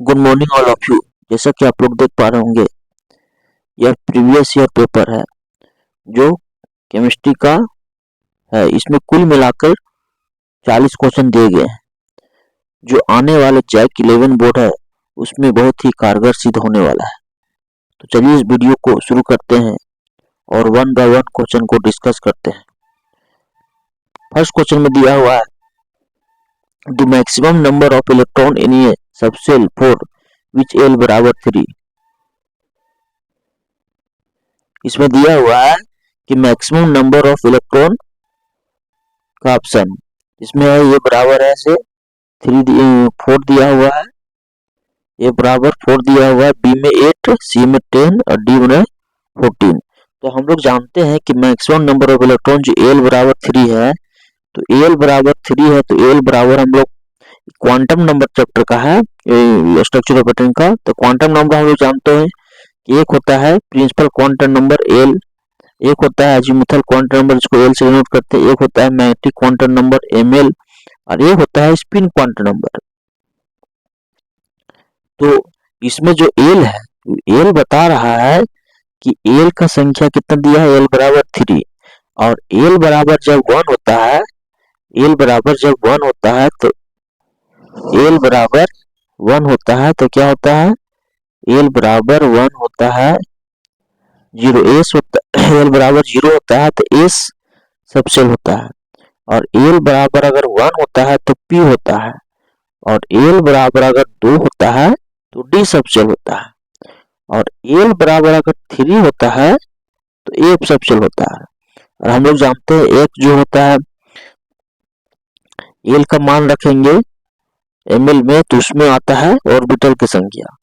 Good morning all of you. जैसा कि आप लोग देख पा रहे होंगे, यह प्रीवियस ईयर पेपर है जो केमिस्ट्री का है। इसमें कुल मिलाकर 40 क्वेश्चन दिए गए हैं जो आने वाले जैक 11 बोर्ड है उसमें बहुत ही कारगर सिद्ध होने वाला है। तो चलिए इस वीडियो को शुरू करते हैं और वन बाय वन क्वेश्चन को डिस्कस करते हैं। फर्स्ट क्वेश्चन में दिया हुआ है the maximum number of electron in A subshell for which L बराबर 3। इसमें दिया हुआ है कि मैक्सिमम नंबर ऑफ इलेक्ट्रॉन का ऑप्शन इसमें है ये बराबर है से 4 दिया हुआ है, ए बराबर 4 दिया हुआ है, बी में 8, सी में 10 और डी में 14। तो हम लोग जानते हैं कि मैक्सिमम नंबर ऑफ इलेक्ट्रॉन जो एल बराबर 3 है, तो एल बराबर 3 है तो एल बराबर हम लोग क्वांटम नंबर चैप्टर का है स्ट्रक्चर ऑफ एटम का। तो क्वांटम नंबर हम लोग जानते हैं कि एक होता है प्रिंसिपल क्वांटम नंबर एल, एक होता है अजीमुथल क्वांटम नंबर जिसको एल से डिनोट करते हैं, एक होता है magnetic quantum number m l और एक होता है स्पिन क्वांटम नंबर। तो इसमें जो एल है, एल बता रहा है कि एल का संख्या कितना दिया है, एल बराबर 3 और एल बराबर जब 1 होता है, एल बराबर जब 1 होता है तो एल बराबर 1 होता है तो क्या होता है, एल बराबर 1 होता है 0, एस होता एल बराबर 0 होता है तो एस सबसेल होता है और एल बराबर अगर 1 होता है तो पी होता है और एल बराबर अगर 2 होता है तो डी सबसेल होता है और एल बराबर अगर 3 होता है तो एफ सबसेल होता है। और हम लोग जानते हैं एक जो होता है एल का मान रखेंगे एमएल में तो उसमें आता है ऑर्बिटल की संख्या।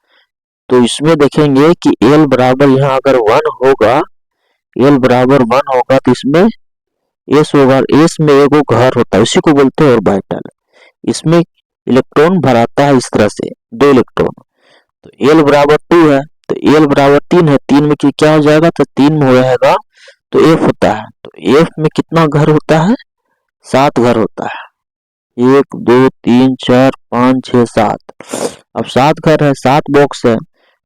तो इसमें देखेंगे कि एल बराबर यहाँ अगर 1 होगा, एल बराबर 1 होगा तो इसमें एस होगा, एस में एगो घर होता है उसी को बोलते हैं ऑर्बिटल। इसमें इलेक्ट्रॉन भराता है इस तरह से 2 इलेक्ट्रॉन। तो एल बराबर 2 है तो एल बराबर 3 है, 3 में क्या हो जाएगा तो 3 में हो जाएगा तो एफ होता है। तो एफ में कितना घर होता है, 7 घर होता है, 1 2 3 4 5 6 7। अब 7 घर है, 7 बॉक्स है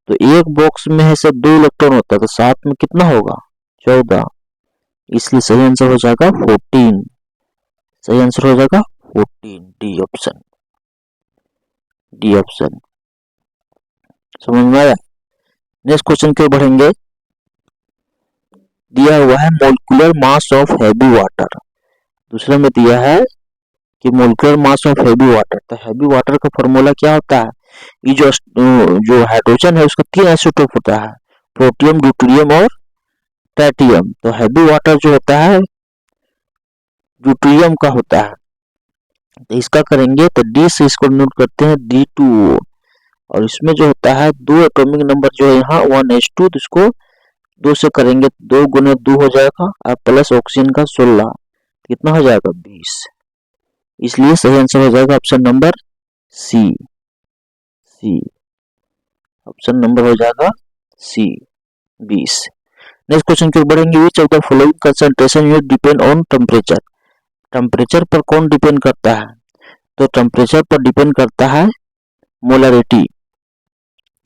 तो एक बॉक्स में है से 2 इलेक्ट्रॉन होता है तो 7 में कितना होगा 14, इसलिए सही आंसर हो जाएगा 14। सही आंसर हो जाएगा 14, डी ऑप्शन, डी ऑप्शन। समझ में आया। नेक्स्ट क्वेश्चन की ओर बढ़ेंगे। दिया हुआ है molecular mass of heavy water. दूसरे में दिया है कि molecular mass of heavy water. तो हैवी वाटर का फॉर्मूला क्या होता है, ये जो हाइड्रोजन है उसका 3 आइसोटोप होता है, प्रोटियम, ड्यूटेरियम और ट्राइटियम। तो हैवी वाटर जो होता है ड्यूटेरियम का होता है। तो इसका करेंगे तो डी से इसको नोट करते हैं D2O और इसमें जो होता है 2 एटॉमिक नंबर जो है यहाँ 1s2 तो इसको 2 से करेंगे 2 गुने 2 हो जाएगा और प्लस ऑक्सीजन का 16 कितना हो जाएगा 20। इसलिए सही आंसर हो जाएगा option number C, C option number हो जाएगा सी 20। नेक्स्ट क्वेश्चन की ओर बढ़ेंगे। Which of the following concentration unit depend on temperature. Temperature पर कौन डिपेंड करता है, तो टेम्परेचर पर डिपेंड करता है मोलरिटी,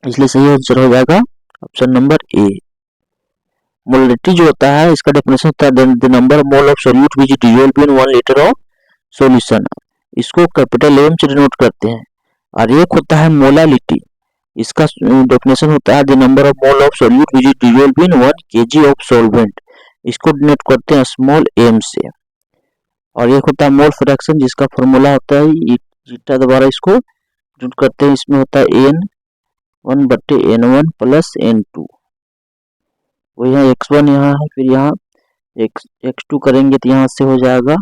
इसलिए सही आंसर हो जाएगा ऑप्शन नंबर ए। मोलरिटी जो होता है इसका डेफिनेशन होता है the number mole of solute which dissolve in 1 litre of solution. इसको कैपिटल एम से डिनोट करते हैं। और एक होता है मोलालिटी, इसका डेफिनेशन होता है the number of mole of solute which dissolve in 1 kg of solvent, इसको डिनोट करते हैं स्मॉल एम से। और एक होता है मोल फ्रैक्शन जिसका फॉर्मूला होता है जीटा द्वारा इसको डिनोट करते हैं, इसमें होता है n1/n1 प्लस n2। वो यहाँ x1 यहाँ है, फिर यहाँ x2 करेंगे तो यहाँ से हो जाएगा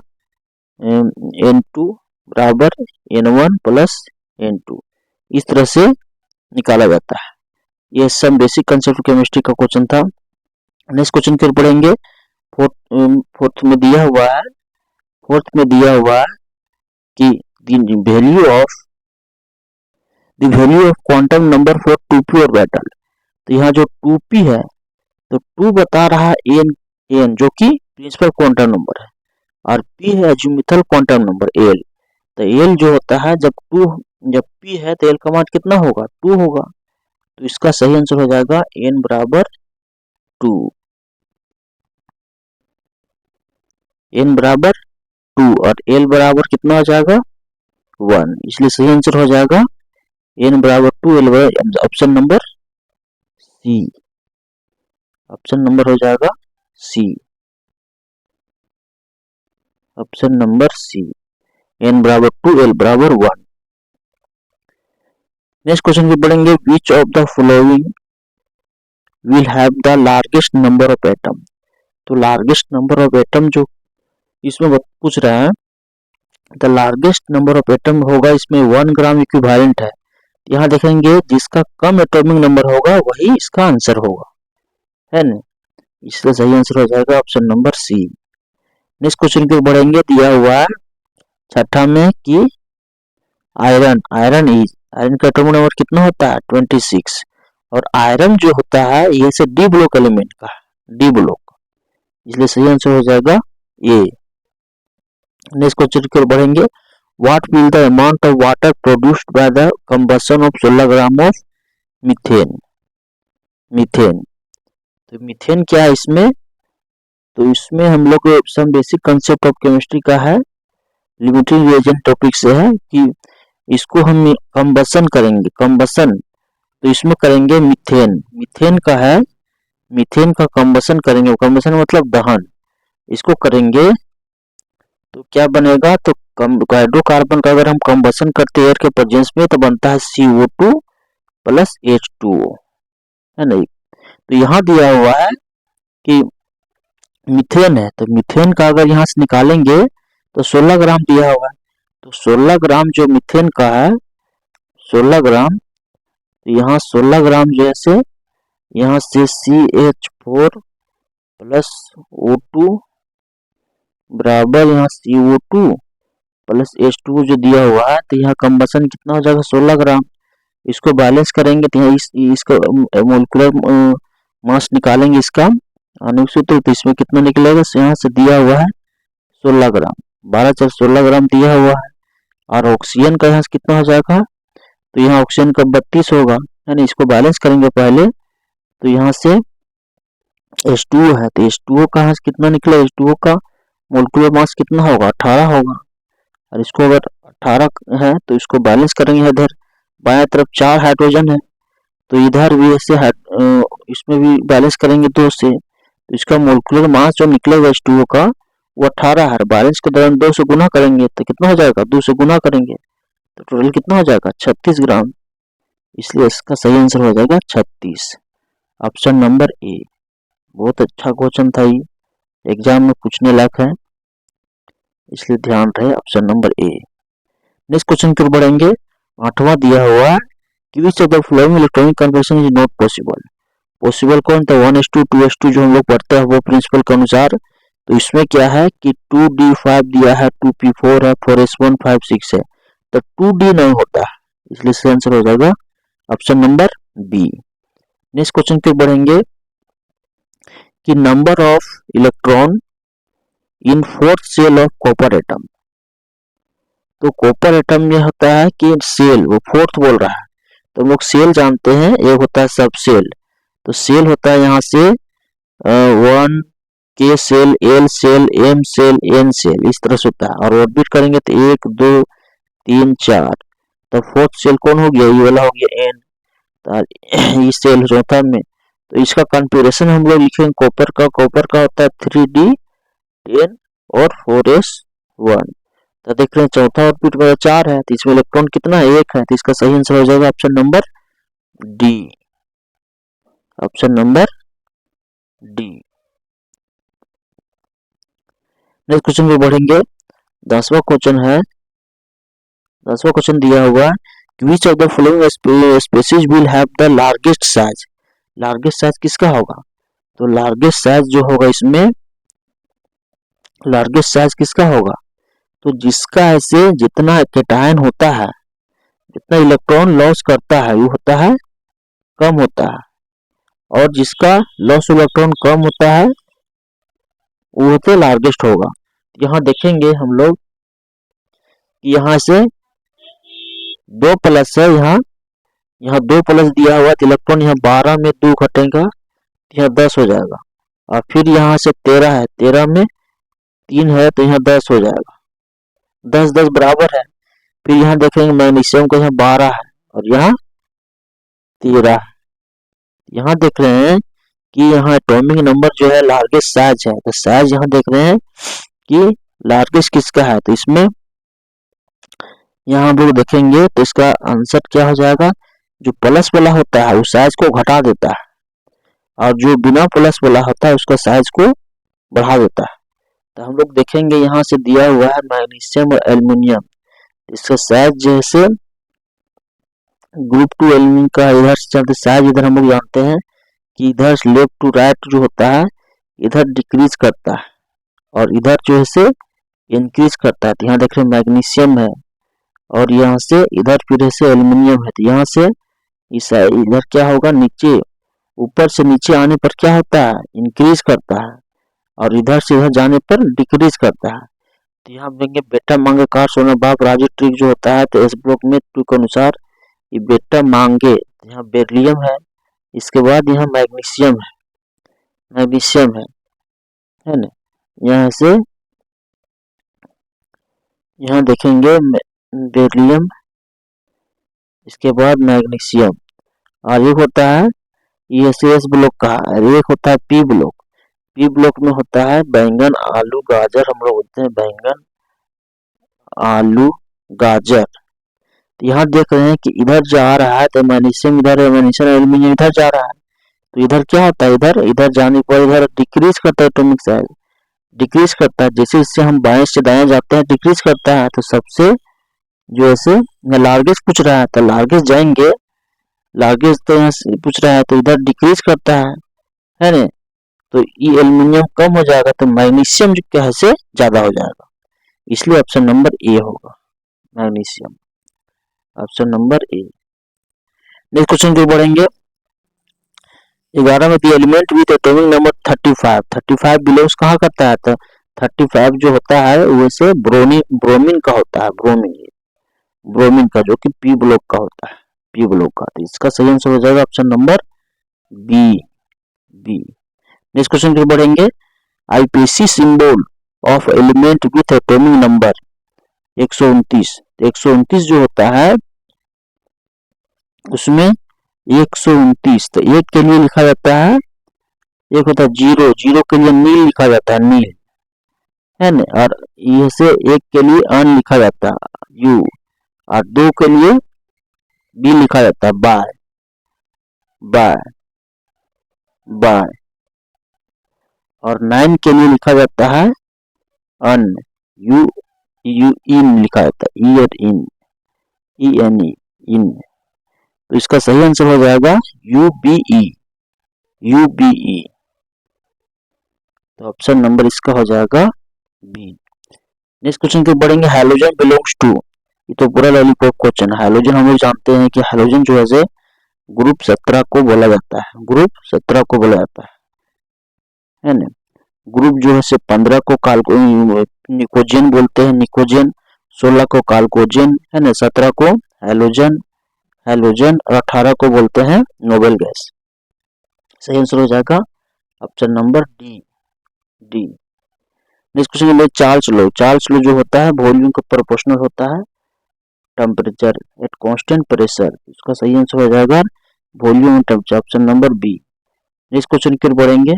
n2 बराबर n1 प्लस n2। इस तरह से निकाला जाता है। ये सब बेसिक कंसेप्ट केमिस्ट्री का क्वेश्चन था। नेक्स्ट क्वेश्चन की ओर बढ़ेंगे। फोर्थ में दिया हुआ है कि the value of quantum number for 2p orbital. तो यहाँ जो 2p है तो 2 बता रहा है n जो कि प्रिंसिपल क्वांटम नंबर है और p है अजीमुथल क्वांटम नंबर l। तो l जो होता है जब 2 जब P है तो L का मान कितना होगा, 2 होगा। तो इसका सही आंसर हो जाएगा n बराबर 2, n बराबर 2 और L बराबर कितना हो जाएगा 1, इसलिए सही आंसर हो जाएगा n बराबर 2, L बराबर option number C, option number हो जाएगा C, option number C, n बराबर 2, L बराबर 1। नेक्स्ट क्वेश्चन की पढ़ेंगे, which of the following will have the largest number of atom. तो लार्जेस्ट नंबर ऑफ एटम जो इसमें पूछ रहा है, the largest number of atom होगा इसमें 1 ग्राम इक्विवेलेंट है। यहाँ देखेंगे जिसका कम एटॉमिक नंबर होगा वही इसका आंसर होगा, है ना, इसलिए सही आंसर हो जाएगा option number C. Next question की बढ़ेंगे, दिया हुआ है छठा में कि आयरन आयरन का एटॉमिक नंबर कितना होता है 26, और आयरन जो होता है ये से डी ब्लॉक एलिमेंट का है, डी ब्लॉक, इसलिए सही आंसर हो जाएगा ए। नेक्स्ट क्वेश्चन की ओर बढ़ेंगे, what will the amount of water produced by the combustion of 16 gram of methane. Methane, तो मीथेन क्या है इसमें, तो इसमें हम लोग some basic concept of chemistry का है, लिमिटिंग रिएजेंट टॉपिक से है कि इसको हम कंबशन करेंगे, कंबशन, तो इसमें करेंगे मीथेन, मीथेन का है, मीथेन का कंबशन करेंगे, कंबशन मतलब दहन, इसको करेंगे तो क्या बनेगा, तो हाइड्रोकार्बन का अगर हम कंबशन करते हैं एयर के प्रेजेंस में तो बनता है CO2 प्लस H2O, है नहीं। तो यहाँ दिया हुआ है कि मीथेन है, तो मीथेन का अगर यहाँ से निकालेंगे तो 16 ग्राम दिया हुआ है, तो 16 ग्राम जो मीथेन का है 16 ग्राम, तो यहाँ 16 ग्राम जैसे यहाँ से CH4 प्लस O2 बराबर यहाँ CO2 प्लस H2 जो दिया हुआ है, तो यहाँ कंबशन कितना हो जाएगा 16 ग्राम, इसको बैलेंस करेंगे तो यहाँ इसका मोलिकुलर मास निकालेंगे इसका आनुपातिक सूत्र, तो इसमें कितना निकलेगा, यहाँ से दिया हुआ है 16 ग्राम, 12/16 ग्राम दिया हुआ है, और ऑक्सीजन का यहाँ से कितना हो जाएगा, तो यहाँ ऑक्सीजन का 32 होगा, है ना, इसको बैलेंस करेंगे पहले, तो यहाँ से H2O है, तो H2O का यहाँ से कितना निकला, H2O का मोलिकुलर मास कितना होगा 18 होगा, और इसको अगर 18 है तो इसको बैलेंस करेंगे, इधर बाएं तरफ 4 हाइड्रोजन है तो इधर भी ऐसे इसमें भी बैलेंस करेंगे 2 से, तो इसका मोलिकुलर मास जो निकलेगा H2O का वो 18 है, बैलेंस के दौरान 2 से गुना करेंगे तो कितना हो जाएगा, 2 से गुना करेंगे तो टोटल कितना हो जाएगा 36 ग्राम, इसलिए इसका सही आंसर हो जाएगा 36, ऑप्शन नंबर ए। बहुत अच्छा क्वेश्चन था, ये एग्जाम में पूछने लायक है, इसलिए ध्यान रहे option number A. Next question की ओर बढ़ेंगे, 8वां दिया हुआ है कि which of the following electronic conversion is not possible. Possible कौन था 1s2 2s2 जो हम लोग पढ़ते हैं वो प्रिंसिपल के अनुसार, तो इसमें क्या है कि 2d5 दिया है, 2p4 है, 4s1 5 6 है, तो 2d नहीं होता है, इसलिए सही आंसर हो जाएगा option number B. Next question की ओर बढ़ेंगे कि number of electron in fourth shell of copper atom. तो कॉपर एटम में होता है कि सेल, वो फोर्थ बोल रहा है, तो हम लोग सेल जानते हैं, एक होता है सब सेल, तो सेल होता है यहाँ से 1 K shell, L shell, M shell, N shell, इस तरह से होता है, और ऑर्बिट करेंगे तो 1 2 3 4, तो फोर्थ सेल कौन हो गया, ये वाला हो गया N, तो ये सेल चौथा में, तो इसका कॉन्फ़िगरेशन हम लोग लिखेंगे कॉपर का होता है 3d10 और 4s1, तो देख रहे हैं चौथा ऑर्बिट में 4 है, तो इसमें इलेक्ट्रॉन कितना है 1 है, तो इसका सही आंसर हो जाएगा option number D, option number D. Next question पे बढ़ेंगे, 10वां क्वेश्चन है, 10वां क्वेश्चन दिया हुआ which of the following species will have the largest size. Largest size किसका होगा, तो लार्जेस्ट साइज जो होगा इसमें, लार्जेस्ट साइज किसका होगा, तो जिसका ऐसे जितना केटायन होता है, जितना इलेक्ट्रॉन लॉस करता है वो होता है कम होता है, और जिसका लॉस इलेक्ट्रॉन कम होता है वो होते लार्जेस्ट होगा। यहाँ देखेंगे हम लोग यहाँ से 2 प्लस है यहाँ, यहाँ 2 प्लस दिया हुआ तो इलेक्ट्रॉन यहाँ 12 में 2 घटेगा, यहाँ 10 हो जाएगा। और फिर यहाँ से 13 है, 13 में 3 है तो यहाँ 10 हो जाएगा, 10 10 बराबर है। फिर यहाँ देखेंगे मैग्नीशियम का यहाँ 12 है और यहाँ 13। यहाँ देख रहे हैं कि यहाँ एटॉमिक नंबर जो है लार्जेस्ट साइज है, तो साइज यहाँ देख रहे हैं कि लार्जेस्ट किसका है, तो इसमें यहाँ हम लोग देखेंगे तो इसका आंसर क्या हो जाएगा, जो प्लस वाला होता है उस साइज को घटा देता है और जो बिना प्लस वाला होता है उसका साइज को बढ़ा देता है। तो हम लोग देखेंगे यहाँ से दिया हुआ है मैग्नीशियम और एल्युमिनियम, इसका साइज जैसे ग्रुप 2 एल्युमिनियम का इधर से चलते साइज इधर हम लोग जानते हैं कि इधर लेफ्ट टू राइट जो होता है इधर डिक्रीज करता है और इधर जो है से इंक्रीज करता है। तो यहाँ देख रहे हैं मैग्नीशियम है और यहाँ से इधर फिर से एल्युमिनियम है, तो यहाँ से इस इधर क्या होगा, नीचे ऊपर से नीचे आने पर क्या होता है, इंक्रीज करता है और इधर से इधर जाने पर डिक्रीज करता है। तो यहाँ देंगे बेटा मांगे कार सोना बाप राजू ट्रिक जो होता है, तो इस ब्लॉक में ट्रिक के अनुसार ये बेटा मांगे, यहाँ बेरिलियम है, इसके बाद यहाँ मैग्नीशियम है, मैग्नीशियम है ना, यहाँ से यहाँ देखेंगे बेरिलियम, इसके बाद मैग्नीशियम, और एक होता है ये एस ब्लॉक का है, एक होता है पी ब्लॉक, पी ब्लॉक में होता है बैंगन आलू गाजर, हम लोग बोलते हैं बैंगन आलू गाजर। तो यहाँ देख रहे हैं कि इधर जा रहा है तो मैग्नीशियम इधर है, मैग्नीशियम एल्युमिनियम इधर जा रहा है, तो इधर क्या होता है, इधर इधर जाने पर इधर डिक्रीज करता है एटॉमिक साइज, डिक्रीज करता है, जैसे इससे हम बाएं से दाएं जाते हैं डिक्रीज करता है। तो सबसे जो ऐसे लार्जेस्ट पूछ रहा है तो लार्जेस्ट जाएंगे, लार्जेस्ट तो यहाँ से पूछ रहा है तो इधर डिक्रीज करता है ना, तो ये एल्युमिनियम कम हो जाएगा तो मैग्नीशियम जो क्या है से ज्यादा हो जाएगा, इसलिए ऑप्शन नंबर ए होगा magnesium, option number A. Next question की बढ़ेंगे 11 में the element with atomic number 35, 35 belongs कहाँ करता है, तो 35 जो होता है वैसे ब्रोमीन का होता है, ब्रोमीन का जो कि पी ब्लॉक का होता है, पी ब्लॉक का, तो इसका सही आंसर हो जाएगा option number B. Next question की बढ़ेंगे IUPAC symbol of element with atomic number 129, 129 जो होता है उसमें 129, तो एक के लिए लिखा जाता है, एक होता है जीरो, जीरो के लिए नील लिखा जाता है, नील है ना, और ये से एक के लिए अन लिखा जाता है यू, और 2 के लिए बी लिखा जाता है बाय, और 9 के लिए लिखा जाता है अन, यू इन लिखा जाता है, ई और इन, तो इसका सही आंसर हो जाएगा यूबीई, तो ऑप्शन नंबर इसका हो जाएगा बी। नेक्स्ट क्वेश्चन की बढ़ेंगे हैलोजन बिलोंग्स टू, ये तो पूरा लॉलीपॉप क्वेश्चन है। हैलोजन हम लोग जानते हैं कि हैलोजन जो है ग्रुप 17 को बोला जाता है, ग्रुप 17 को बोला जाता है ना, ग्रुप जो है 15 को निकोजेन बोलते हैं, निकोजेन, 16 को काल्कोजेन है ना, 17 को हैलोजन और 18 को बोलते हैं नोबेल गैस। सही आंसर हो जाएगा option number D. Next question में चार्ल्स लॉ जो होता है वॉल्यूम के प्रोपोर्शनल होता है टेम्परेचर एट कांस्टेंट प्रेशर, इसका सही आंसर हो जाएगा volume and temperature, option number B. Next question की बढ़ेंगे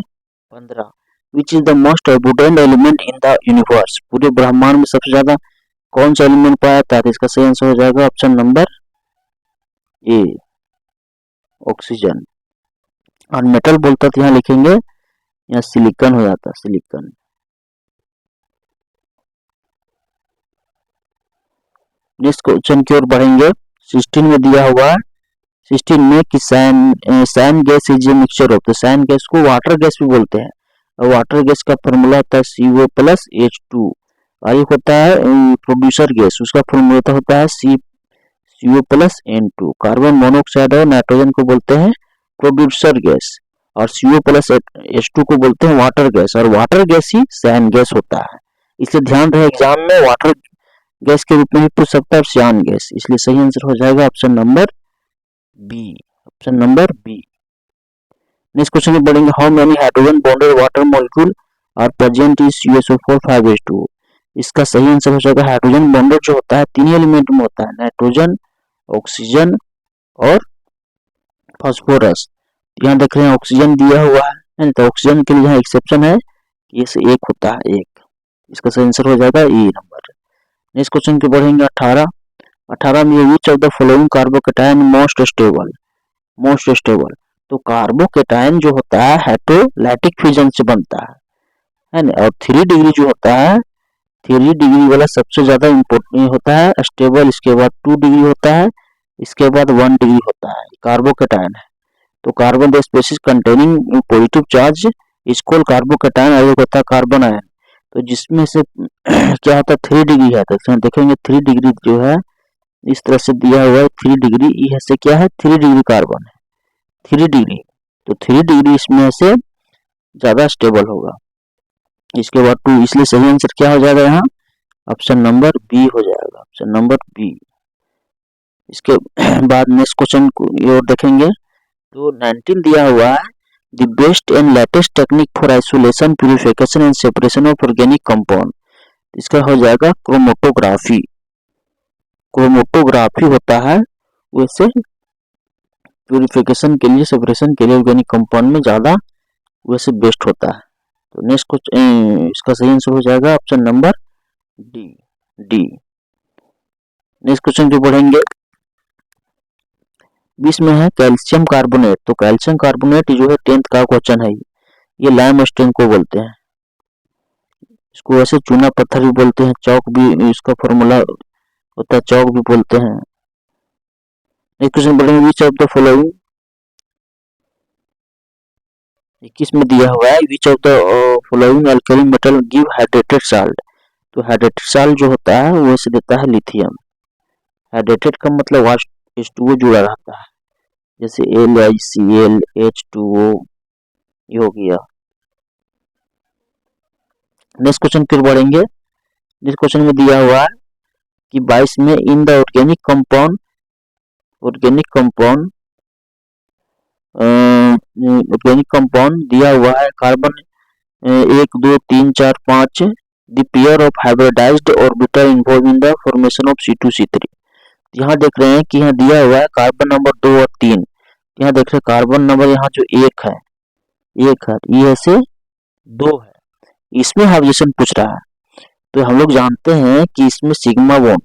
15, which is the most abundant element in the universe, पूरे ब्रह्मांड में सबसे ज्यादा कौन सा एलिमेंट पाया जाता है, इसका सही आंसर हो जाएगा ऑप्शन नंबर ए ऑक्सीजन। और मेटल बोलता तो यहाँ लिखेंगे, यहाँ सिलिकॉन हो जाता है, सिलिकॉन। नेक्स्ट क्वेश्चन की ओर बढ़ेंगे 16 में दिया हुआ है, 16 में कि syngas is a mixture of, तो सैन गैस को वाटर गैस भी बोलते हैं, और वाटर गैस का फॉर्मूला होता है CO प्लस H2, और एक होता है प्रोड्यूसर गैस, उसका फॉर्मूला होता है CO plus N2। Carbon monoxide और नाइट्रोजन को बोलते हैं प्रोड्यूसर गैस, और CO प्लस H2 को बोलते हैं वाटर गैस, और वाटर गैस ही सैन गैस होता है। इसलिए ध्यान रहे एग्जाम में वाटर गैस के रूप में भी पूछ सकता है, और सियान गैस, इसलिए सही आंसर हो जाएगा option number B. Option number B. Next question में पढ़ेंगे, how many hydrogen bonded water molecule are present is CuSO4 5H2। इसका सही आंसर हो जाएगा हाइड्रोजन बॉन्डेड जो होता है 3 एलिमेंट में होता है, नाइट्रोजन, ऑक्सीजन और फास्फोरस। यहाँ देख रहे हैं ऑक्सीजन दिया हुआ है, तो ऑक्सीजन के लिए यहाँ एक्सेप्शन है कि इसे एक होता है, एक। इसका सही आंसर हो जाएगा ई नंबर। नेक्स्ट क्वेश्चन के बढ़ेंगे 18 में which of the following carbocation most stable. Most stable, तो कार्बोकेटायन जो होता है हेटेरोलाइटिक फ्यूजन से बनता है ना, और 3 डिग्री जो होता है 3 डिग्री वाला सबसे ज्यादा इम्पोर्टेंट होता है स्टेबल, इसके बाद 2 डिग्री होता है, इसके बाद 1 डिग्री होता है, कार्बोकेटायन है। तो carbon the species containing positive charge is called carbocation, और एक होता है कार्बन आयन। तो जिसमें से क्या होता है 3 डिग्री है, तो देखेंगे 3 डिग्री जो है इस तरह से दिया हुआ है, 3 डिग्री ई से क्या है 3 डिग्री कार्बन है, 3 डिग्री, तो 3 डिग्री इसमें से ज्यादा स्टेबल होगा। इसके बाद 2, इसलिए सही आंसर क्या हो जाएगा यहाँ ऑप्शन नंबर बी हो जाएगा, ऑप्शन नंबर बी। इसके बाद नेक्स्ट क्वेश्चन को और देखेंगे, तो 19 दिया हुआ है, the best and latest technique for isolation, purification and separation of organic compound. इसका हो जाएगा क्रोमेटोग्राफी। क्रोमेटोग्राफी होता है वैसे प्यूरिफिकेशन के लिए, सेपरेशन के लिए ऑर्गेनिक कंपाउंड में ज्यादा वैसे बेस्ट होता है। तो नेक्स्ट क्वेश्चन, इसका सही आंसर हो जाएगा option number D, D. Next question जो पढ़ेंगे 20 में है कैल्शियम कार्बोनेट। तो कैल्शियम कार्बोनेट जो है 10th का क्वेश्चन है, ये लाइमस्टोन को बोलते हैं, इसको वैसे चूना पत्थर भी बोलते हैं, चौक भी इसका फॉर्मूला होता है, चौक भी बोलते हैं। नेक्स्ट क्वेश्चन पढ़ेंगे, विच ऑफ द फॉलोइंग, 21 में दिया हुआ है, which of the following alkali metal give hydrated salt. तो हाइड्रेटेड साल्ट जो होता है वो से देता है लिथियम। हाइड्रेटेड का मतलब H2O जुड़ा रहता है, जैसे LiCl H2O ये हो गया। नेक्स्ट क्वेश्चन फिर बढ़ेंगे, नेक्स्ट क्वेश्चन में दिया हुआ है कि 22 में इन द ऑर्गेनिक कंपाउंड दिया हुआ है carbon 1 2 3 4 5, the pair of hybridised orbital involve in the formation of C2C3। यहाँ देख रहे हैं कि यहाँ दिया हुआ है कार्बन नंबर 2 और 3, यहाँ देख रहे हैं कार्बन नंबर यहाँ जो 1 है ये से 2 है, इसमें हाइब्रिडेशन पूछ रहा है। तो हम लोग जानते हैं कि इसमें सिग्मा बॉन्ड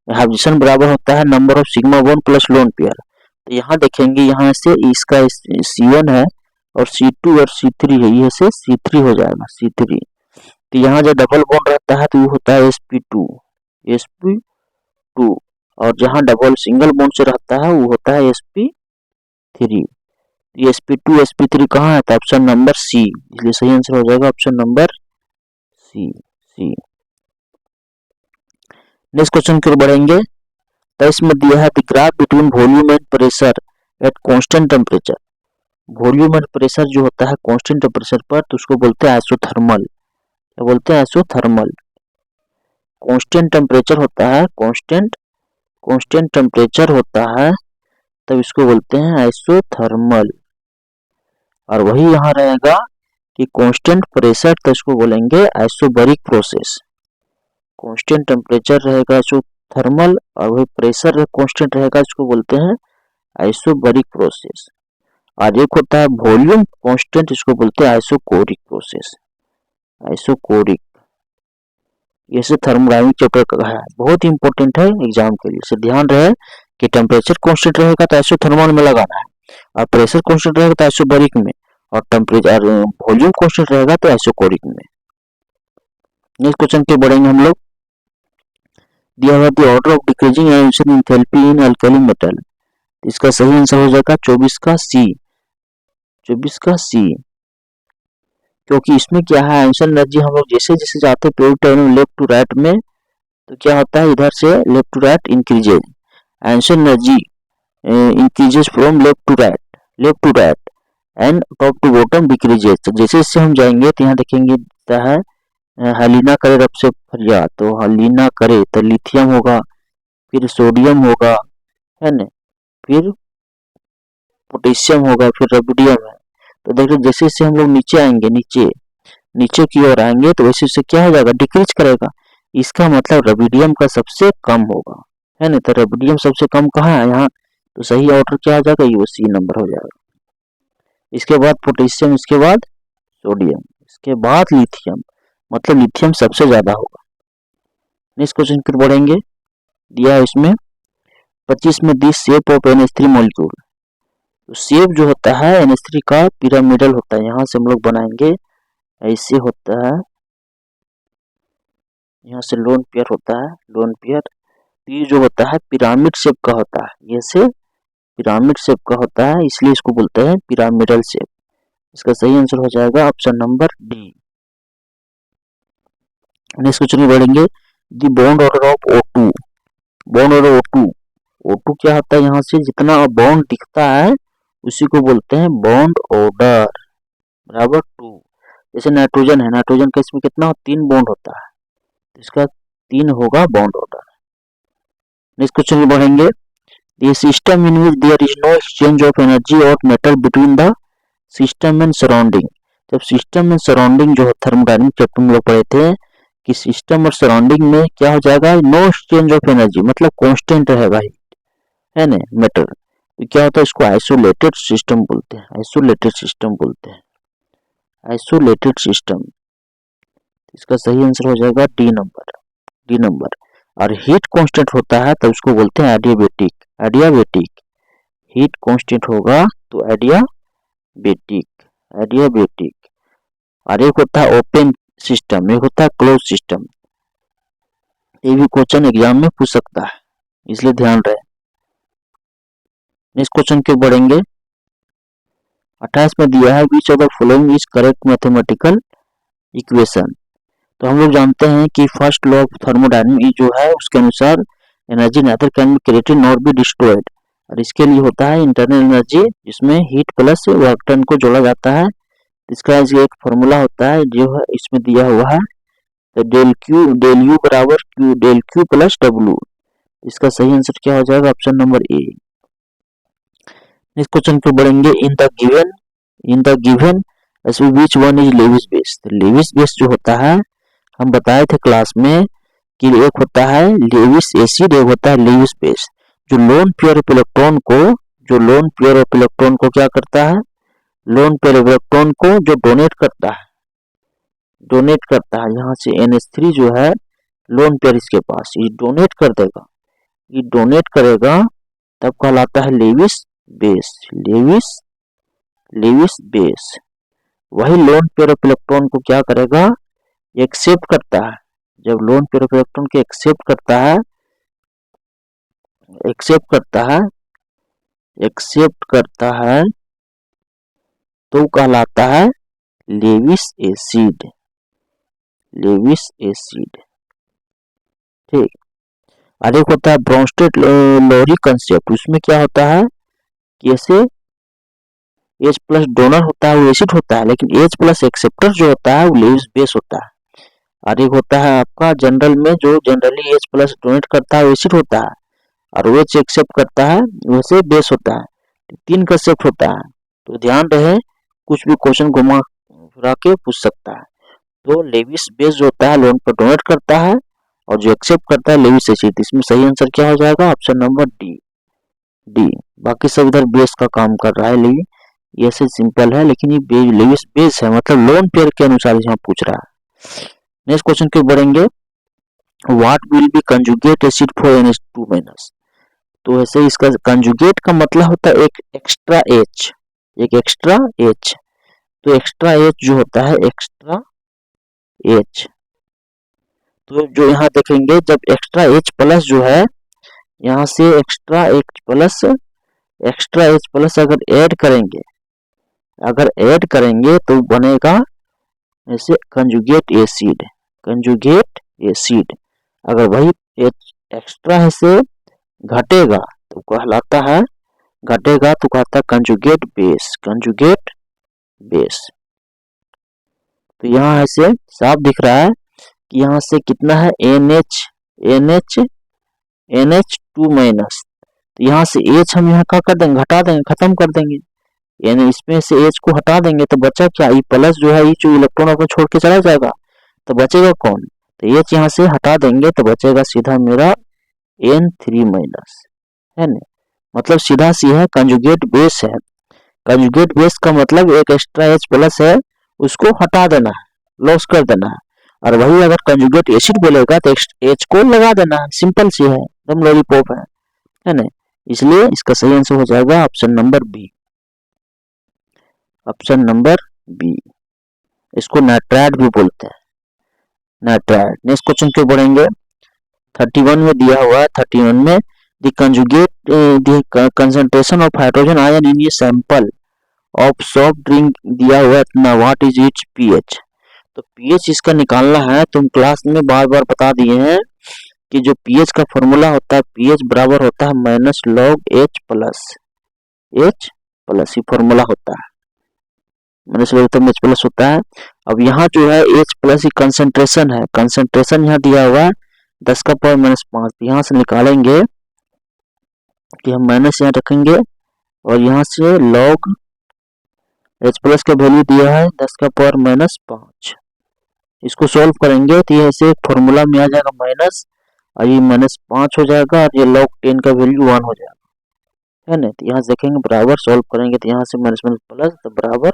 हाइब्रिडेशन बराबर होता है number of sigma bond plus lone pair. तो यहाँ देखेंगे यहाँ से इसका C1 है और C2 और C3 है, ये से C3 हो जाएगा, C3। तो यहाँ जो डबल बॉन्ड रहता है तो वो होता है sp2, और जहाँ डबल सिंगल बॉन्ड से रहता है वो होता है sp3। ये sp2 sp3 कहाँ है, तो ऑप्शन नंबर सी, इसलिए सही आंसर हो जाएगा option number C. Next question की ओर बढ़ेंगे, तो इसमें दिया है the graph between volume and pressure at constant temperature. Volume and pressure जो होता है कांस्टेंट टेम्परेचर पर, तो उसको बोलते हैं आइसोथर्मल। क्या बोलते हैं, आइसोथर्मल। कांस्टेंट टेम्परेचर होता है, कांस्टेंट टेम्परेचर होता है तब इसको बोलते हैं आइसोथर्मल। और वही यहाँ रहेगा कि कांस्टेंट प्रेशर, तो इसको बोलेंगे आइसोबैरिक प्रोसेस। कांस्टेंट टेम्परेचर रहेगा आइसोथर्मल, और वही प्रेशर कांस्टेंट रहेगा, इसको बोलते हैं आइसोबैरिक प्रोसेस। और एक होता है वॉल्यूम कांस्टेंट, इसको बोलते हैं आइसोकोरिक प्रोसेस, आइसोकोरिक। ये से थर्मोडायनामिक चैप्टर का है, बहुत इंपॉर्टेंट है एग्जाम के लिए, से ध्यान रहे कि टेम्परेचर कांस्टेंट रहेगा तो आइसोथर्मल में लगाना है, और प्रेशर कांस्टेंट रहेगा तो आइसोबैरिक में, और टेम्परेचर वॉल्यूम कांस्टेंट रहेगा तो आइसोकोरिक में। नेक्स्ट क्वेश्चन पे बढ़ेंगे हम लोग, दिया हुआ the order of decreasing emission enthalpy in alkali metal. इसका सही आंसर हो जाएगा 24 का सी, 24 का सी। क्योंकि इसमें क्या है, एमिशन एनर्जी हम लोग जैसे जैसे जाते हैं period time left to right में, तो क्या होता है इधर से left to right increases, emission energy increases from left to right and top to bottom decreases. तो जैसे जैसे हम जाएंगे तो यहाँ देखेंगे है हलीना करे रब से फरियाद, तो हलीना करे तो लिथियम होगा, फिर सोडियम होगा, है ना, फिर पोटेशियम होगा, फिर रबिडियम है। तो देखिए जैसे जैसे हम लोग नीचे आएंगे, नीचे नीचे की ओर आएंगे तो वैसे वैसे क्या हो जाएगा, डिक्रीज करेगा। इसका मतलब रबिडियम का सबसे कम होगा, है ना। तो रबिडियम सबसे कम कहाँ है, यहाँ। तो सही ऑर्डर क्या हो जाएगा, ये सी नंबर हो जाएगा। इसके बाद पोटेशियम, इसके बाद सोडियम, इसके बाद लिथियम, मतलब लिथियम सबसे ज्यादा होगा। नेक्स्ट क्वेश्चन फिर बढ़ेंगे। दिया है इसमें 25 में दी शेप ऑफ NH3 मॉलिक्यूल। तो शेप जो होता है NH3 का पिरामिडल होता है, यहाँ से हम लोग बनाएंगे, ऐसे होता है, यहाँ से लोन पेयर होता है, लोन पेयर। ये जो होता है पिरामिड शेप का होता है, ये से पिरामिड शेप का होता है, इसलिए इसको बोलते हैं पिरामिडल शेप। इसका सही आंसर हो जाएगा option number D. Next question बढ़ेंगे। The bond order of O2। Bond order O2, O2 क्या होता है, यहाँ से जितना बॉन्ड दिखता है उसी को बोलते हैं बॉन्ड ऑर्डर, बराबर 2। जैसे नाइट्रोजन है, नाइट्रोजन का इसमें कितना 3 बॉन्ड होता है, तो इसका 3 होगा बॉन्ड ऑर्डर। नेक्स्ट क्वेश्चन में बढ़ेंगे। The system in which there is no exchange of energy और matter between the system and surrounding. जब सिस्टम एंड सराउंडिंग जो थर्मोडायनामिक चैप्टर में लोग पढ़े थे कि सिस्टम और सराउंडिंग में क्या हो जाएगा, नो एक्सचेंज ऑफ एनर्जी, मतलब कांस्टेंट रहेगा ही, है ना, मैटर। तो क्या होता है, इसको आइसोलेटेड सिस्टम बोलते हैं, आइसोलेटेड सिस्टम बोलते हैं, आइसोलेटेड सिस्टम। इसका सही आंसर हो जाएगा डी नंबर, डी नंबर। और हीट कांस्टेंट होता है तो उसको बोलते हैं एडियाबेटिक, एडियाबेटिक। हीट कांस्टेंट होगा तो एडियाबेटिक, एडियाबेटिक। और एक होता है ओपन सिस्टम, एक होता है क्लोज सिस्टम। ये भी क्वेश्चन एग्जाम में पूछ सकता है, इसलिए ध्यान रहे। नेक्स्ट क्वेश्चन के बढ़ेंगे। 28 में दिया है which of the following is correct mathematical equation. तो हम लोग जानते हैं कि फर्स्ट लॉ ऑफ थर्मोडायनामिक्स जो है उसके अनुसार energy neither can be created nor be destroyed, और इसके लिए होता है इंटरनल एनर्जी, जिसमें हीट प्लस वर्क डन को जोड़ा जाता है। इसका एक फॉर्मूला होता है जो है इसमें दिया हुआ है, तो डेल यू बराबर Q, del Q plus W. इसका सही आंसर क्या हो जाएगा, option number A. Next question पे बढ़ेंगे। In the given which one is Lewis base. तो लेविस बेस जो होता है हम बताए थे क्लास में कि एक होता है लेविस एसिड, एक होता है लेविस बेस। जो लोन पेयर ऑफ इलेक्ट्रॉन को, जो लोन पेयर ऑफ इलेक्ट्रॉन को क्या करता है, लोन पेयर ऑफ इलेक्ट्रॉन को जो डोनेट करता है, डोनेट करता है, यहाँ से NH3 जो है लोन पेयर इसके पास, ये डोनेट कर देगा, ये डोनेट करेगा, तब कहलाता है Lewis base, Lewis Lewis base. वही लोन पेयर ऑफ इलेक्ट्रॉन को क्या करेगा, एक्सेप्ट करता है। जब लोन पेयर ऑफ इलेक्ट्रॉन को एक्सेप्ट करता है, एक्सेप्ट करता है, एक्सेप्ट करता है, तो कहलाता है लेविस एसिड, लेविस एसिड, ठीक। और एक होता है ब्रोंस्टेड लोरी कंसेप्ट। उसमें क्या होता है कि ऐसे H प्लस डोनर होता है वो एसिड होता है, लेकिन H प्लस एक्सेप्टर जो होता है वो लेविस बेस होता है। और एक होता है आपका जनरल में, जो जनरली H प्लस डोनेट करता है वो एसिड होता है, और वो H एक्सेप्ट करता है वैसे बेस होता है। 3 कंसेप्ट होता है, तो ध्यान रहे, कुछ भी क्वेश्चन घुमा फिरा के पूछ सकता है। तो लेविस बेस जो होता है लोन पर डोनेट करता है, और जो एक्सेप्ट करता है लेविस एसिड। इसमें सही आंसर क्या हो जाएगा, ऑप्शन नंबर डी, डी। बाकी सब इधर बेस का काम कर रहा है, लेकिन ये से सिंपल है, लेकिन ये लेविस बेस है, मतलब लोन पेयर के अनुसार यहाँ पूछ रहा है। नेक्स्ट क्वेश्चन के बढ़ेंगे। What will be conjugate acid for NH2 minus. तो ऐसे इसका कंजुगेट का मतलब होता है एक एक्स्ट्रा H, एक एक्स्ट्रा H। तो एक्स्ट्रा H जो होता है, एक्स्ट्रा H, तो जो यहाँ देखेंगे जब एक्स्ट्रा H प्लस जो है, यहाँ से एक्स्ट्रा H प्लस अगर ऐड करेंगे, अगर ऐड करेंगे तो बनेगा ऐसे कंजुगेट एसिड, कंजुगेट एसिड। अगर वही एक्स्ट्रा है से घटेगा तो कहलाता है, घटेगा तो कहता है कंजुगेट बेस, कंजुगेट बेस। तो यहाँ ऐसे साफ दिख रहा है यहाँ से कितना है NH2 माइनस, तो यहाँ से H हम यहाँ क्या कर देंगे, घटा देंगे, खत्म कर देंगे, यानी इसमें से H को हटा देंगे तो बचा क्या, E प्लस जो है, ये जो इलेक्ट्रॉन अपने छोड़ के चला जाएगा, तो बचेगा कौन, तो H यहाँ से हटा देंगे तो बचेगा सीधा मेरा N3 माइनस, है ना। मतलब सीधा सी है कंजुगेट बेस है, कंजुगेट बेस का मतलब एक एक्स्ट्रा H प्लस है उसको हटा देना है, लॉस कर देना है, और वही अगर कंजुगेट एसिड बोलेगा तो H को लगा देना है, सिंपल सी है, एकदम लॉलीपॉप है ना। इसलिए इसका सही आंसर हो जाएगा option number B, option number B. इसको नाइट्राइड भी बोलते हैं, नाइट्राइड। नेक्स्ट क्वेश्चन क्यों बढ़ेंगे, 31 में दिया हुआ है, 31 में the conjugate the concentration of hydrogen ion in a sample of soft drink दिया हुआ है इतना, व्हाट इज इट्स पीएच। तो पीएच इसका निकालना है, तुम क्लास में बार बार बता दिए हैं कि जो पीएच का फॉर्मूला होता है, पीएच बराबर होता है minus log H plus, H plus, ये फॉर्मूला होता है, माइनस लॉग H प्लस होता है। अब यहाँ जो है H प्लस कंसंट्रेशन है, कंसंट्रेशन यहाँ दिया हुआ है 10 का पावर माइनस 5, यहाँ से निकालेंगे कि हम माइनस यहाँ रखेंगे और यहाँ से लॉग H प्लस का वैल्यू दिया है 10 का पावर माइनस 5, इसको सॉल्व करेंगे तो ये ऐसे फॉर्मूला में आ जाएगा माइनस, और ये माइनस 5 हो जाएगा और ये log 10 का वैल्यू 1 हो जाएगा, है ना। तो यहाँ से देखेंगे बराबर, सॉल्व करेंगे तो यहाँ से माइनस माइनस प्लस, तो बराबर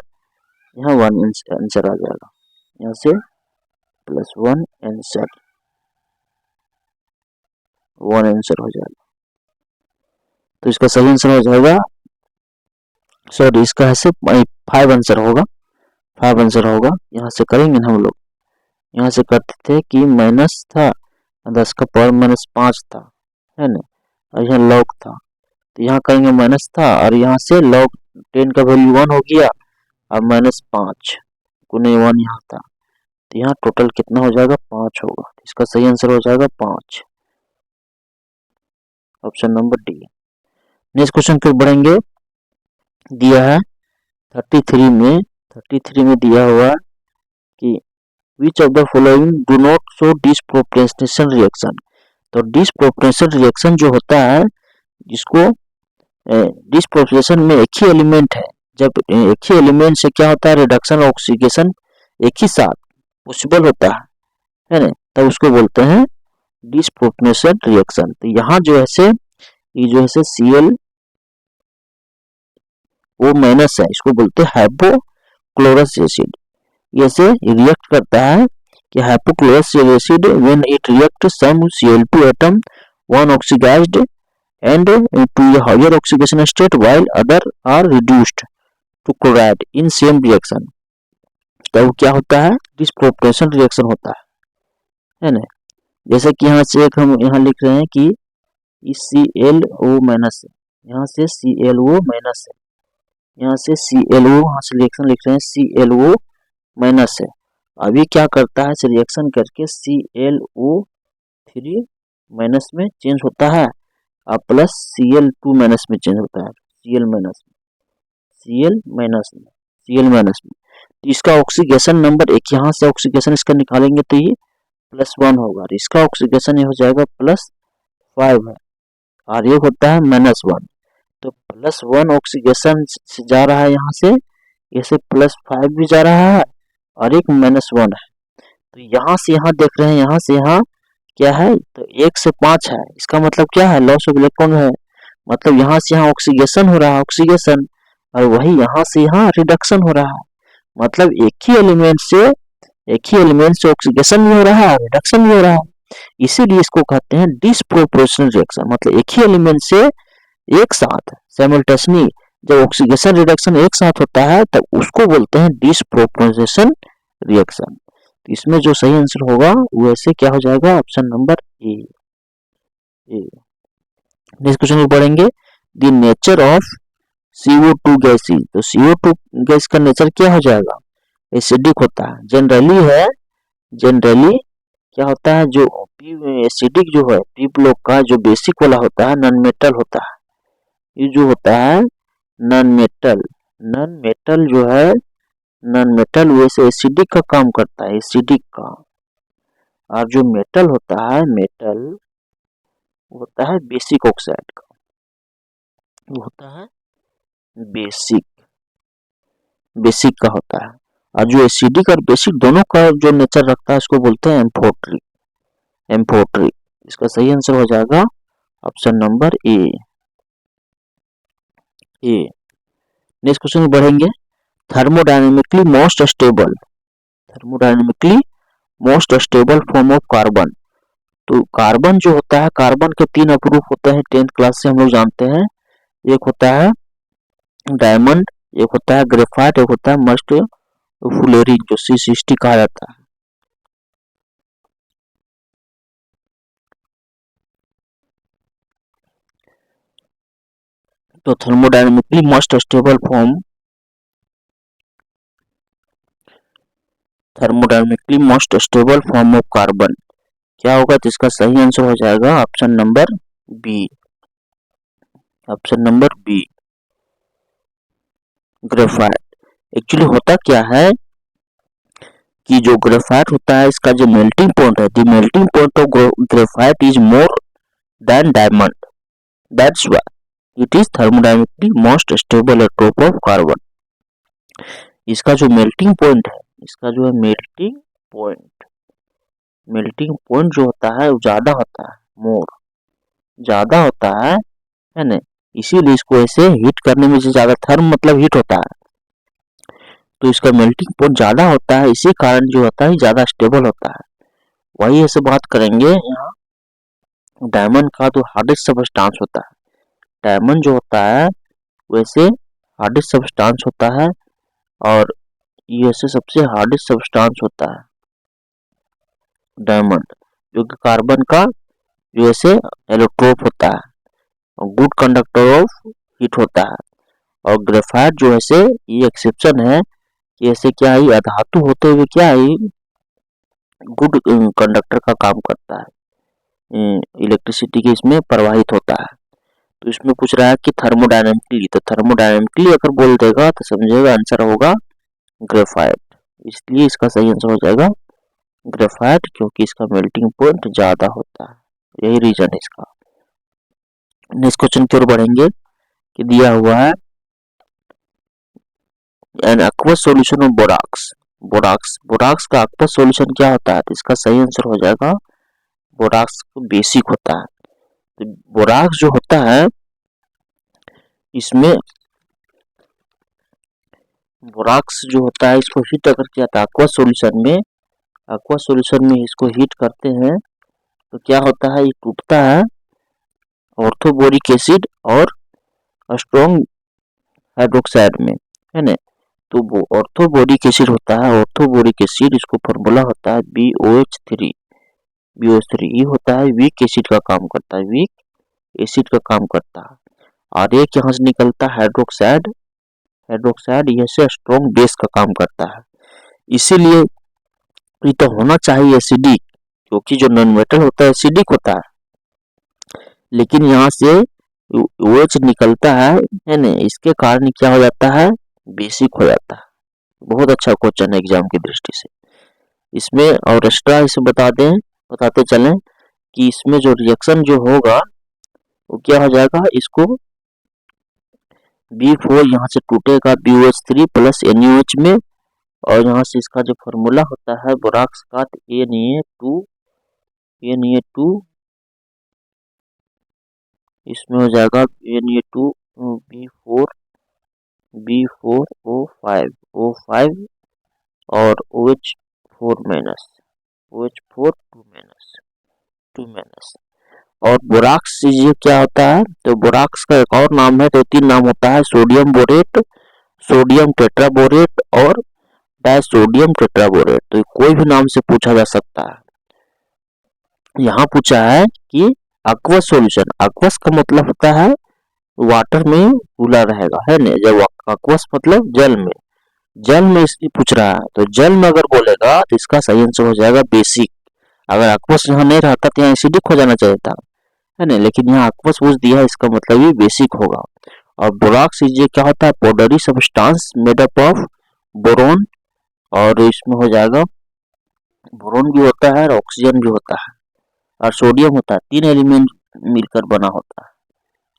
यहाँ 1 आंसर आ जाएगा, यहाँ से प्लस 1 आंसर, 1 आंसर हो जाएगा। तो इसका सही आंसर हो जाएगा, सॉरी इसका ऐसे 5 आंसर होगा, 5 आंसर होगा। यहाँ से करेंगे ना हम लोग, यहाँ से करते थे कि माइनस था 10 का पावर माइनस 5 था, है ना, और यहाँ लॉग था, तो यहाँ करेंगे माइनस था और यहाँ से लॉग 10 का वैल्यू 1 हो गया, अब माइनस 5 गुने 1 यहाँ था, तो यहाँ टोटल कितना हो जाएगा, 5 होगा। इसका सही आंसर हो जाएगा 5, option number D. Next question फिर बढ़ेंगे, दिया है 33 में दिया हुआ कि which of the following do not show disproportionation reaction। तो डिसप्रोपोर्शनल रिएक्शन जो होता है, जिसको डिसप्रोपोर्शनल में एक ही एलिमेंट है, जब एक ही एलिमेंट से क्या होता है, रिडक्शन और ऑक्सीडेशन एक ही साथ पॉसिबल होता है ना, तब उसको बोलते हैं डिसप्रोपोर्शनल रिएक्शन। तो यहाँ जो है से ये जो है से Cl वो माइनस है, इसको बोलते हैं हाइपोक्लोरस एसिड, ये से रिएक्ट करता है कि hypochlorous acid when it react some Cl2 atom one oxidised and to a higher oxidation state while other are reduced to chloride in same reaction, तब क्या होता है, डिसप्रोपोर्शनल रिएक्शन होता है ना। जैसे कि यहाँ से एक हम यहाँ लिख रहे हैं कि ClO माइनस है, यहाँ से ClO माइनस है, यहाँ से ClO, यहाँ से रिएक्शन लिख रहे हैं ClO माइनस है। अभी क्या करता है, रिएक्शन करके ClO3 माइनस में चेंज होता है और प्लस Cl2 माइनस में चेंज होता है, Cl माइनस में। तो इसका ऑक्सीडेशन नंबर एक, यहाँ से ऑक्सीडेशन इसका निकालेंगे तो ये +1 होगा, और इसका ऑक्सीडेशन ये हो जाएगा +5 है, और ये होता है -1। तो +1 ऑक्सीडेशन से जा रहा है यहाँ से, ऐसे +5 भी जा रहा है और एक -1 है। तो यहाँ से यहाँ देख रहे हैं, यहाँ से यहाँ क्या है, तो 1 से 5 है, इसका मतलब क्या है, लॉस ऑफ इलेक्ट्रॉन है, मतलब यहाँ से यहाँ ऑक्सीडेशन हो रहा है, ऑक्सीडेशन, और वही यहाँ से यहाँ रिडक्शन हो रहा है, मतलब एक ही एलिमेंट से ऑक्सीडेशन भी हो रहा है, रिडक्शन भी हो रहा है, इसीलिए इसको कहते हैं डिसप्रोपोर्शनल रिएक्शन। मतलब एक ही एलिमेंट से एक साथ साइमल्टेनियसली जब ऑक्सीडेशन रिडक्शन एक साथ होता है तब उसको बोलते हैं डिसप्रोपोर्शनल रिएक्शन। तो इसमें जो सही आंसर होगा वो ऐसे क्या हो जाएगा, option number A. Next question में पढ़ेंगे, the nature of CO2 gas. तो CO2 गैस का नेचर क्या हो जाएगा, एसिडिक होता है, जनरली क्या होता है, जो एसिडिक जो है पी ब्लॉक का जो बेसिक वाला होता है नॉन मेटल होता है, ये जो होता है नॉन मेटल जो है, नॉन मेटल वैसे एसिडिक का काम करता है, एसिडिक का, और जो मेटल होता है, मेटल होता है बेसिक ऑक्साइड का, वो होता है बेसिक का होता है। और जो एसिडिक और बेसिक दोनों का जो नेचर रखता है उसको बोलते हैं एम्फोटरी। इसका सही आंसर हो जाएगा option number A. Next question में बढ़ेंगे। Thermodynamically most stable form of carbon. तो कार्बन जो होता है, कार्बन के 3 अप्रूफ होते हैं 10th क्लास से हम लोग जानते हैं। एक होता है डायमंड, एक होता है ग्रेफाइट, एक होता है मस्ट फुलेरिन जो C60 कहा जाता है। तो thermodynamically most stable form of carbon क्या होगा? तो इसका सही आंसर हो जाएगा option number B. Graphite. Actually होता क्या है कि जो ग्रेफाइट होता है इसका जो मेल्टिंग पॉइंट है, the melting point of graphite is more than diamond, that's why it is thermodynamically most stable at top of carbon. इसका जो मेल्टिंग पॉइंट है, इसका जो है मेल्टिंग पॉइंट जो होता है वो ज्यादा होता है, मोर ज्यादा होता है ना, इसीलिए इसको ऐसे हीट करने में ज्यादा, थर्म मतलब हीट होता है, तो इसका मेल्टिंग पॉइंट ज्यादा होता है, इसी कारण जो होता है ज्यादा स्टेबल होता है। वही ऐसे बात करेंगे यहाँ डायमंड का, तो हार्डेस्ट सबस्टांस होता है, डायमंड जो होता है वैसे हार्डेस्ट सबस्टांस होता है, और ये ऐसे सबसे हार्डेस्ट सबस्टांस होता है डायमंड, जो कि कार्बन का जो ऐसे एलोट्रोप होता है और गुड कंडक्टर ऑफ हीट होता है। और ग्रेफाइट जो ऐसे ये एक्सेप्शन है कि ऐसे क्या है अधातु होते हुए क्या है गुड कंडक्टर का काम करता है, इलेक्ट्रिसिटी की इसमें प्रवाहित होता है। तो इसमें पूछ रहा है कि थर्मोडायनेमिकली, तो थर्मोडायनेमिकली अगर बोल देगा तो समझेगा आंसर होगा ग्रेफाइट, इसलिए इसका सही आंसर हो जाएगा ग्रेफाइट, क्योंकि इसका मेल्टिंग पॉइंट ज्यादा होता है, यही रीजन है इसका। नेक्स्ट क्वेश्चन की ओर बढ़ेंगे कि दिया हुआ है an aqueous solution of borax का एक्वस सॉल्यूशन क्या होता है? तो इसका सही आंसर हो जाएगा बोराक्स बेसिक होता है। तो बोराक्स जो होता है इसमें बोराक्स जो होता है इसको हीट अगर किया था एक्वस सॉल्यूशन में इसको हीट करते हैं तो क्या होता है, ये टूटता है ऑर्थोबोरिक एसिड और स्ट्रॉन्ग हाइड्रोक्साइड में, है ना। तो वो ऑर्थोबोरिक एसिड होता है, ऑर्थोबोरिक एसिड इसको फॉर्मूला होता है BOH3, ये होता है वीक एसिड का काम करता है, और एक यहाँ से निकलता है हाइड्रोक्साइड, यह से स्ट्रॉन्ग बेस का काम करता है। इसीलिए ये तो होना चाहिए एसिडिक, क्योंकि जो नॉन मेटल होता है एसिडिक होता है, लेकिन यहाँ से OH निकलता है ना, इसके कारण क्या हो जाता है, बेसिक हो जाता है। बहुत अच्छा क्वेश्चन है एग्जाम की दृष्टि से इसमें। और एक्स्ट्रा इसे बताते चलें कि इसमें जो रिएक्शन जो होगा वो क्या हो जाएगा, इसको B4 यहाँ से टूटेगा BOH3 प्लस NaOH में, और यहाँ से इसका जो फॉर्मूला होता है बोराक्स का Na2 इसमें हो जाएगा Na2B4O5 और OH4 2 और बोराक्स ये क्या होता है, तो बोराक्स का एक और नाम है, तो 3 नाम होता है, सोडियम बोरेट, सोडियम टेट्राबोरेट और डायसोडियम टेट्राबोरेट। तो कोई भी नाम से पूछा जा सकता है। यहाँ पूछा है कि एक्वस सॉल्यूशन, एक्वस का मतलब होता है वाटर में घुला रहेगा, है ना, जब एक्वस मतलब जल में इसलिए पूछ रहा है, तो जल में अगर बोलेगा तो इसका सही आंसर हो जाएगा बेसिक। अगर एक्वस यहाँ नहीं रहता तो यहाँ एसिडिक हो जाना चाहिए था, है ना, लेकिन यहाँ एक्वस पूछ दिया, इसका मतलब ये बेसिक होगा। और बोराक्स ये क्या होता है, powdery substance made up of boron, और इसमें हो जाएगा बोरोन भी होता है और ऑक्सीजन भी होता है और सोडियम होता है। 3 एलिमेंट मिलकर बना होता है।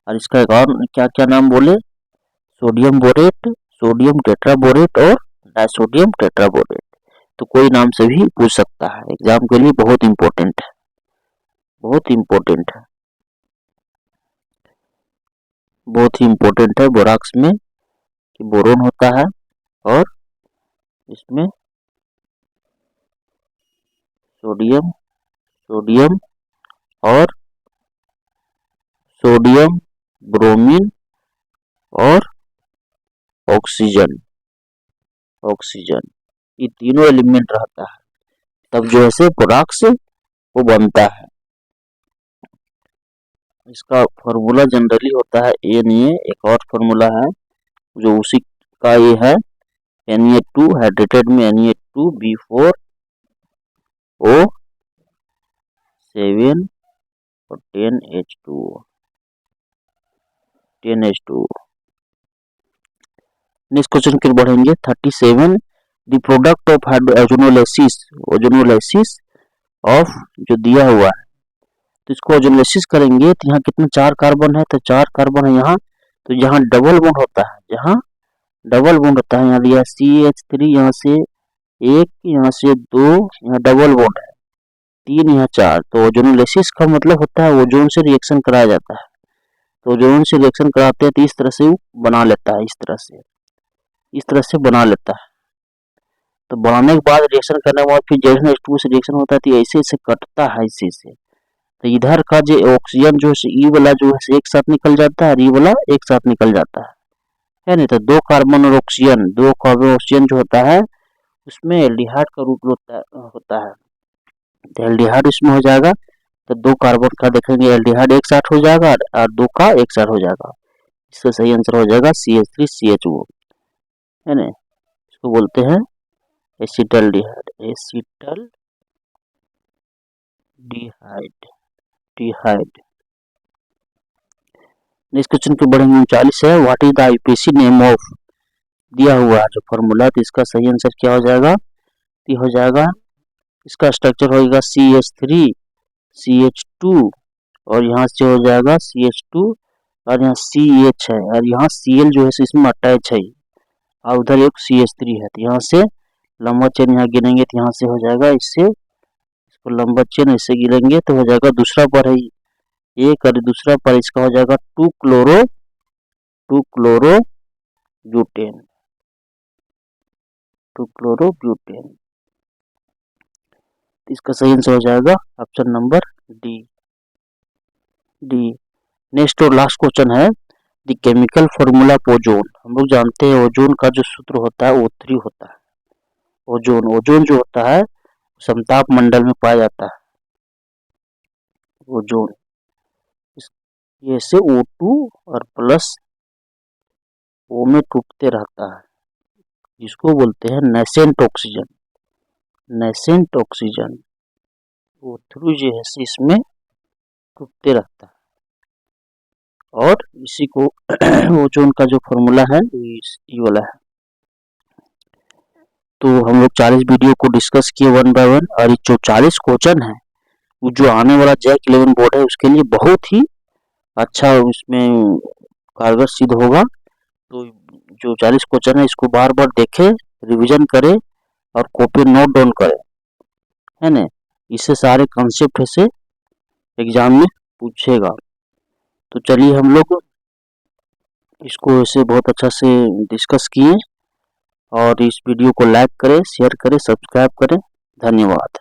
और इसका एक और क्या क्या नाम बोले, सोडियम बोरेट, सोडियम टेट्राबोरेट और डाइसोडियम टेट्राबोरेट। तो कोई नाम से भी पूछ सकता है, एग्जाम के लिए बहुत इंपॉर्टेंट है, बहुत इंपॉर्टेंट है, बहुत ही इंपॉर्टेंट है बोराक्स में कि बोरोन होता है और इसमें सोडियम, सोडियम और सोडियम, ब्रोमीन और ऑक्सीजन, ऑक्सीजन, ये तीनों एलिमेंट रहता है, तब जो है बोराक्स वो बनता है। इसका फॉर्मूला जनरली होता है Na। एक और फॉर्मूला है जो उसी का ये है, Na2 हाइड्रेटेड में Na2B4O7 और 10H2O, 10H2O। नेक्स्ट क्वेश्चन की बढ़ेंगे 37। The product of ozonolysis, ozonolysis of जो दिया हुआ है, तो इसको ओजोनोलाइसिस करेंगे तो यहाँ कितना 4 कार्बन है, तो 4 कार्बन है यहाँ, तो यहाँ डबल बॉन्ड होता है, जहाँ डबल बॉन्ड होता है यहाँ दिया CH3, यहाँ से 1, यहाँ से 2, यहाँ डबल बॉन्ड है 3, यहाँ 4। तो ओजोनोलाइसिस का मतलब होता है ओजोन से रिएक्शन कराया जाता है। तो ओजोन से रिएक्शन कराते हैं तो इस तरह से बना लेता है, इस तरह से बना लेता है। तो बनाने के बाद रिएक्शन करने के बाद फिर जैसे H2 से रिएक्शन होता है तो ऐसे ऐसे कटता है, ऐसे ऐसे। तो इधर का जो ऑक्सीजन जो है ई वाला जो है एक साथ निकल जाता है और ई वाला एक साथ निकल जाता है नहीं। तो 2 कार्बन और ऑक्सीजन, 2 कार्बन ऑक्सीजन जो होता है उसमें एल्डिहाइड का रूप होता है। तो एल्डिहाइड इसमें हो जाएगा, तो 2 कार्बन का देखेंगे एल्डिहाइड एक साथ हो जाएगा और 2 का एक साथ हो जाएगा। इसका सही आंसर हो जाएगा CH3CHO, है ना। इसको बोलते हैं एसिटल्डिहाइड, एसिटल्डिहाइड। नेक्स्ट क्वेश्चन की बढ़ेंगे 39 है। What is the IPC name of, दिया हुआ है जो फॉर्मूला, तो इसका सही आंसर क्या हो जाएगा, ये हो जाएगा, इसका स्ट्रक्चर होगा CH3 CH2 और यहाँ से हो जाएगा CH2 और यहाँ CH है और यहाँ Cl जो है इसमें अटैच है और उधर एक CH3 है। तो यहाँ से लंबा चेन यहाँ गिनेंगे तो यहाँ से हो जाएगा, इससे इसको लंबा चेन ऐसे गिनेंगे तो हो जाएगा, दूसरा पर है एक और दूसरा पर इसका हो जाएगा 2 क्लोरोब्यूटेन, 2 क्लोरोब्यूटेन। इसका सही आंसर हो जाएगा ऑप्शन नंबर डी। नेक्स्ट और लास्ट क्वेश्चन है the chemical formula of ozone. हम लोग जानते हैं ओजोन का जो सूत्र होता है O3 होता है। ओजोन जो होता है समताप मंडल में पाया जाता है ओजोन, ये से O2 और प्लस O में टूटते रहता है, जिसको बोलते हैं nascent oxygen, nascent oxygen. O3 जो है इसमें टूटते रहता है और इसी को ओजोन का जो फॉर्मूला है ये वाला है। तो हम लोग 40 वीडियो को डिस्कस किए 1 बाय 1 और जो 40 क्वेश्चन है वो जो आने वाला जैक 11 बोर्ड है उसके लिए बहुत ही अच्छा उसमें कारगर सिद्ध होगा। तो जो 40 क्वेश्चन है इसको बार बार देखें, रिवीजन करें और कॉपी नोट डाउन करें, है ना। इससे सारे कॉन्सेप्ट से एग्जाम में पूछेगा। तो चलिए हम लोग इसको ऐसे बहुत अच्छा से डिस्कस किए और इस वीडियो को लाइक करें, शेयर करें, सब्सक्राइब करें। धन्यवाद।